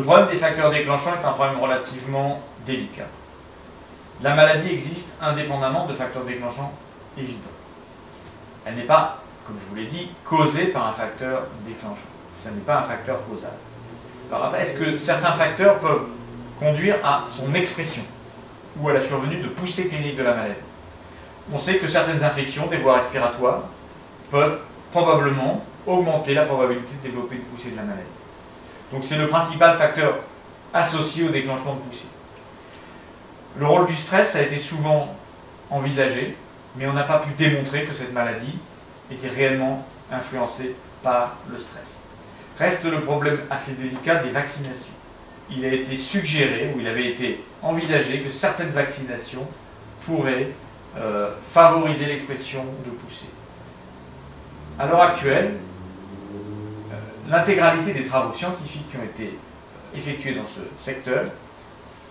problème des facteurs déclenchants est un problème relativement délicat. La maladie existe indépendamment de facteurs déclenchants évidents. Elle n'est pas, comme je vous l'ai dit, causée par un facteur déclenchant. Ce n'est pas un facteur causal. Alors, est-ce que certains facteurs peuvent conduire à son expression ou à la survenue de poussées cliniques de la maladie? On sait que certaines infections des voies respiratoires peuvent probablement augmenter la probabilité de développer une poussée de la maladie. Donc c'est le principal facteur associé au déclenchement de poussée. Le rôle du stress a été souvent envisagé, mais on n'a pas pu démontrer que cette maladie était réellement influencée par le stress. Reste le problème assez délicat des vaccinations. Il a été suggéré, ou il avait été envisagé, que certaines vaccinations pourraient favoriser l'expression de poussée. À l'heure actuelle, l'intégralité des travaux scientifiques qui ont été effectués dans ce secteur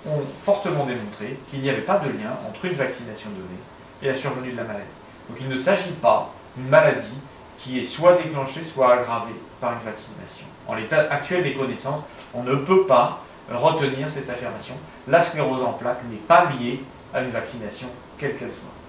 ont fortement démontré qu'il n'y avait pas de lien entre une vaccination donnée et la survenue de la maladie. Donc il ne s'agit pas d'une maladie qui est soit déclenchée, soit aggravée par une vaccination. En l'état actuel des connaissances, on ne peut pas retenir cette affirmation. La sclérose en plaques n'est pas liée à une vaccination, quelle qu'elle soit.